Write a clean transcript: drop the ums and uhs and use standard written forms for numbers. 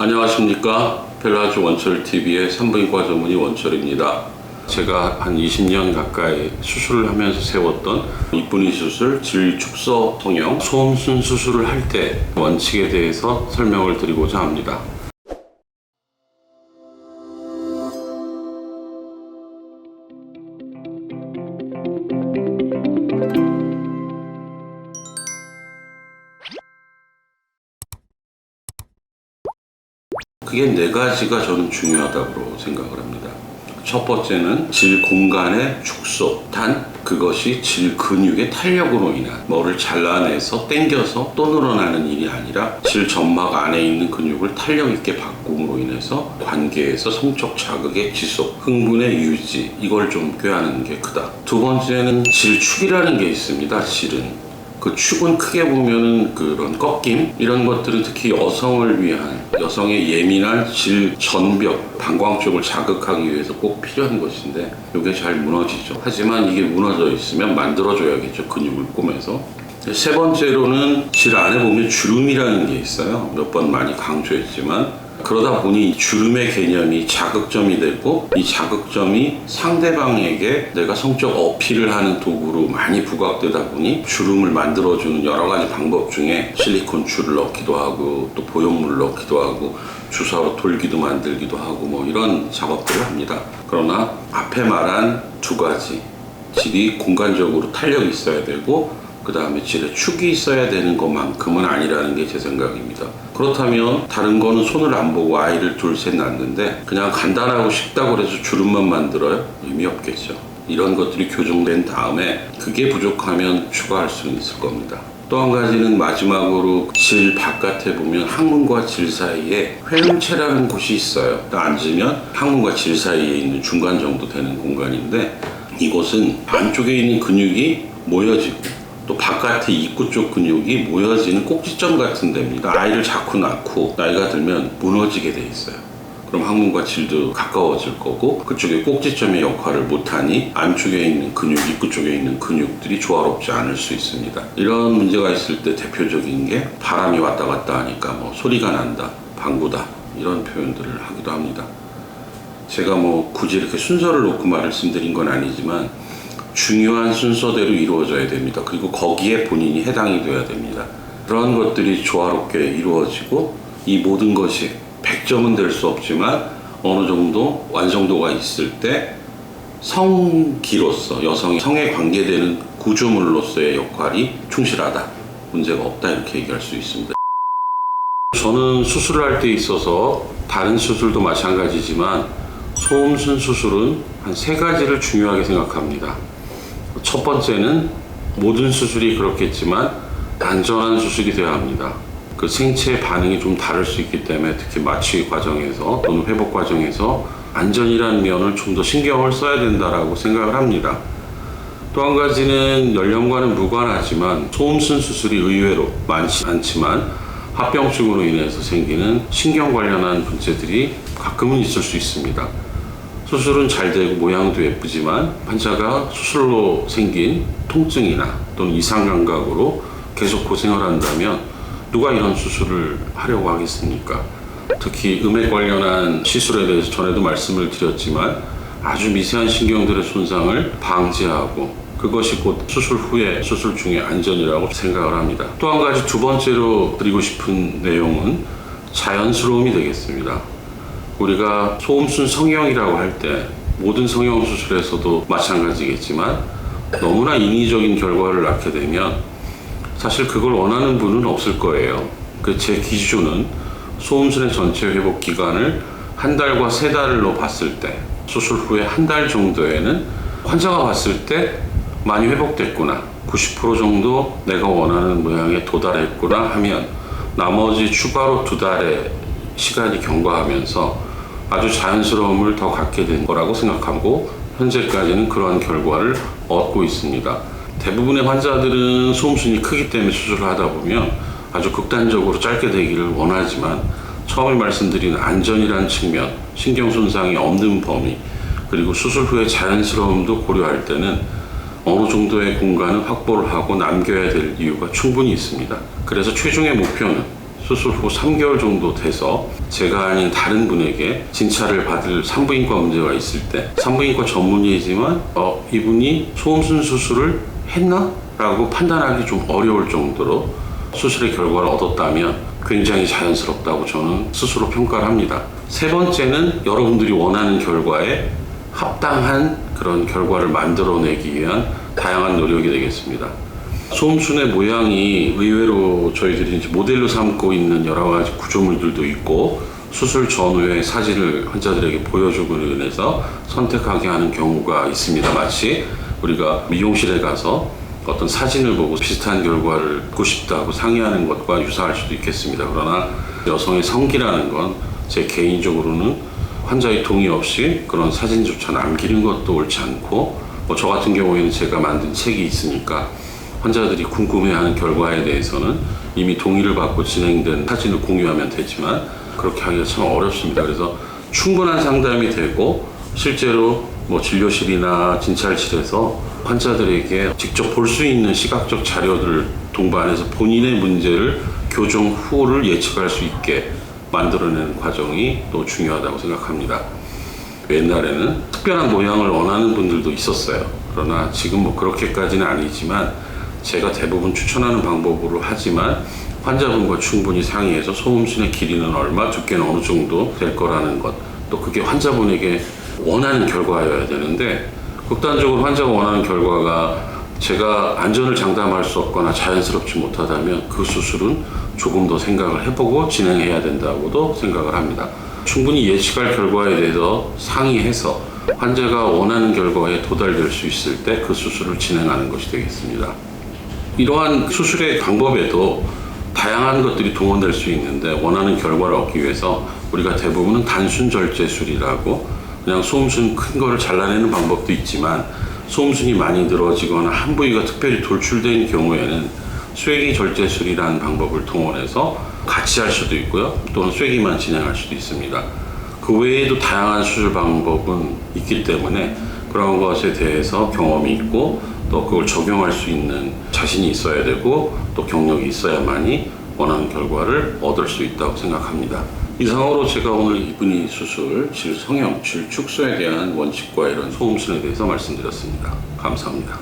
안녕하십니까. 펠라즈 원철TV의 산부인과 전문의 원철입니다. 제가 한 20년 가까이 수술을 하면서 세웠던 이쁜이 수술, 질축소 성형, 소음순 수술을 할 때 원칙에 대해서 설명을 드리고자 합니다. 그게 네 가지가 저는 중요하다고 생각을 합니다. 첫 번째는 질 공간의 축소, 단 그것이 질 근육의 탄력으로 인한 뭐를 잘라내서 당겨서 또 늘어나는 일이 아니라 질 점막 안에 있는 근육을 탄력 있게 바꿈으로 인해서 관계에서 성적 자극의 지속, 흥분의 유지, 이걸 좀 꾀하는 게 크다. 두 번째는 질축이라는 게 있습니다. 질은 그 축은 크게 보면은 그런 꺾임 이런 것들은 특히 여성을 위한 여성의 예민한 질 전벽 방광 쪽을 자극하기 위해서 꼭 필요한 것인데 이게 잘 무너지죠. 하지만 이게 무너져 있으면 만들어줘야겠죠. 근육을 꼬매서. 세 번째로는 질 안에 보면 주름이라는 게 있어요. 몇 번 많이 강조했지만 그러다 보니 주름의 개념이 자극점이 되고 이 자극점이 상대방에게 내가 성적 어필을 하는 도구로 많이 부각되다 보니 주름을 만들어주는 여러 가지 방법 중에 실리콘 줄을 넣기도 하고 또 보형물을 넣기도 하고 주사로 돌기도 만들기도 하고 뭐 이런 작업들을 합니다. 그러나 앞에 말한 두 가지 질이 공간적으로 탄력이 있어야 되고 그 다음에 질에 축이 있어야 되는 것만큼은 아니라는 게 제 생각입니다. 그렇다면 다른 거는 손을 안 보고 아이를 둘 셋 낳는데 그냥 간단하고 쉽다고 해서 주름만 만들어요? 의미 없겠죠. 이런 것들이 교정된 다음에 그게 부족하면 추가할 수는 있을 겁니다. 또 한 가지는 마지막으로 질 바깥에 보면 항문과 질 사이에 회음체라는 곳이 있어요. 앉으면 항문과 질 사이에 있는 중간 정도 되는 공간인데 이곳은 안쪽에 있는 근육이 모여지고 또 바깥의 입구 쪽 근육이 모여지는 꼭지점 같은 데입니다. 아이를 자꾸 낳고 나이가 들면 무너지게 돼 있어요. 그럼 항문과 질도 가까워질 거고 그쪽에 꼭지점의 역할을 못하니 안쪽에 있는 근육, 입구 쪽에 있는 근육들이 조화롭지 않을 수 있습니다. 이런 문제가 있을 때 대표적인 게 바람이 왔다 갔다 하니까 뭐 소리가 난다, 방구다 이런 표현들을 하기도 합니다. 제가 뭐 굳이 이렇게 순서를 놓고 말씀드린 건 아니지만 중요한 순서대로 이루어져야 됩니다. 그리고 거기에 본인이 해당이 돼야 됩니다. 그런 것들이 조화롭게 이루어지고 이 모든 것이 100점은 될 수 없지만 어느 정도 완성도가 있을 때 성기로서 여성이 성에 관계되는 구조물로서의 역할이 충실하다. 문제가 없다 이렇게 얘기할 수 있습니다. 저는 수술을 할 때 있어서 다른 수술도 마찬가지지만 소음순 수술은 한 3가지를 중요하게 생각합니다. 첫 번째는 모든 수술이 그렇겠지만 안전한 수술이 되어야 합니다. 그 생체 반응이 좀 다를 수 있기 때문에 특히 마취 과정에서 또는 회복 과정에서 안전이라는 면을 좀 더 신경을 써야 된다라고 생각을 합니다. 또 한 가지는 연령과는 무관하지만 소음순 수술이 의외로 많지 않지만 합병증으로 인해서 생기는 신경 관련한 문제들이 가끔은 있을 수 있습니다. 수술은 잘 되고 모양도 예쁘지만 환자가 수술로 생긴 통증이나 또는 이상 감각으로 계속 고생을 한다면 누가 이런 수술을 하려고 하겠습니까? 특히 음액 관련한 시술에 대해서 전에도 말씀을 드렸지만 아주 미세한 신경들의 손상을 방지하고 그것이 곧 수술 후에 수술 중에 안전이라고 생각을 합니다. 또 한 가지 두 번째로 드리고 싶은 내용은 자연스러움이 되겠습니다. 우리가 소음순 성형이라고 할 때 모든 성형 수술에서도 마찬가지겠지만 너무나 인위적인 결과를 낳게 되면 사실 그걸 원하는 분은 없을 거예요. 제 기준은 소음순의 전체 회복 기간을 1달과 3달로 봤을 때 수술 후에 1달 정도에는 환자가 봤을 때 많이 회복됐구나 90% 정도 내가 원하는 모양에 도달했구나 하면 나머지 추가로 2달의 시간이 경과하면서 아주 자연스러움을 더 갖게 된 거라고 생각하고 현재까지는 그러한 결과를 얻고 있습니다. 대부분의 환자들은 소음순이 크기 때문에 수술을 하다 보면 아주 극단적으로 짧게 되기를 원하지만 처음에 말씀드린 안전이라는 측면, 신경 손상이 없는 범위, 그리고 수술 후의 자연스러움도 고려할 때는 어느 정도의 공간을 확보를 하고 남겨야 될 이유가 충분히 있습니다. 그래서 최종의 목표는 수술 후 3개월 정도 돼서 제가 아닌 다른 분에게 진찰을 받을 산부인과 문제가 있을 때 산부인과 전문의이지만 이분이 소음순 수술을 했나? 라고 판단하기 좀 어려울 정도로 수술의 결과를 얻었다면 굉장히 자연스럽다고 저는 스스로 평가를 합니다. 세 번째는 여러분들이 원하는 결과에 합당한 그런 결과를 만들어내기 위한 다양한 노력이 되겠습니다. 소음순의 모양이 의외로 저희들이 이제 모델로 삼고 있는 여러 가지 구조물들도 있고 수술 전후의 사진을 환자들에게 보여주고 인해서 선택하게 하는 경우가 있습니다. 마치 우리가 미용실에 가서 어떤 사진을 보고 비슷한 결과를 듣고 싶다고 상의하는 것과 유사할 수도 있겠습니다. 그러나 여성의 성기라는 건 제 개인적으로는 환자의 동의 없이 그런 사진조차 남기는 것도 옳지 않고 저 같은 경우에는 제가 만든 책이 있으니까 환자들이 궁금해하는 결과에 대해서는 이미 동의를 받고 진행된 사진을 공유하면 되지만 그렇게 하기가 참 어렵습니다. 그래서 충분한 상담이 되고 실제로 진료실이나 진찰실에서 환자들에게 직접 볼 수 있는 시각적 자료들을 동반해서 본인의 문제를 교정 후를 예측할 수 있게 만들어내는 과정이 또 중요하다고 생각합니다. 옛날에는 특별한 모양을 원하는 분들도 있었어요. 그러나 지금 그렇게까지는 아니지만 제가 대부분 추천하는 방법으로 하지만 환자분과 충분히 상의해서 소음순의 길이는 얼마, 두께는 어느 정도 될 거라는 것, 또 그게 환자분에게 원하는 결과여야 되는데 극단적으로 환자가 원하는 결과가 제가 안전을 장담할 수 없거나 자연스럽지 못하다면 그 수술은 조금 더 생각을 해보고 진행해야 된다고도 생각을 합니다. 충분히 예측할 결과에 대해서 상의해서 환자가 원하는 결과에 도달될 수 있을 때 그 수술을 진행하는 것이 되겠습니다. 이러한 수술의 방법에도 다양한 것들이 동원될 수 있는데 원하는 결과를 얻기 위해서 우리가 대부분은 단순 절제술이라고 그냥 소음순 큰 거를 잘라내는 방법도 있지만 소음순이 많이 늘어지거나 한 부위가 특별히 돌출된 경우에는 쐐기 절제술이라는 방법을 동원해서 같이 할 수도 있고요. 또는 쐐기만 진행할 수도 있습니다. 그 외에도 다양한 수술 방법은 있기 때문에 그런 것에 대해서 경험이 있고 또 그걸 적용할 수 있는 자신이 있어야 되고 또 경력이 있어야만이 원하는 결과를 얻을 수 있다고 생각합니다. 이상으로 제가 오늘 이분이 수술, 질 성형, 질 축소에 대한 원칙과 이런 소음순에 대해서 말씀드렸습니다. 감사합니다.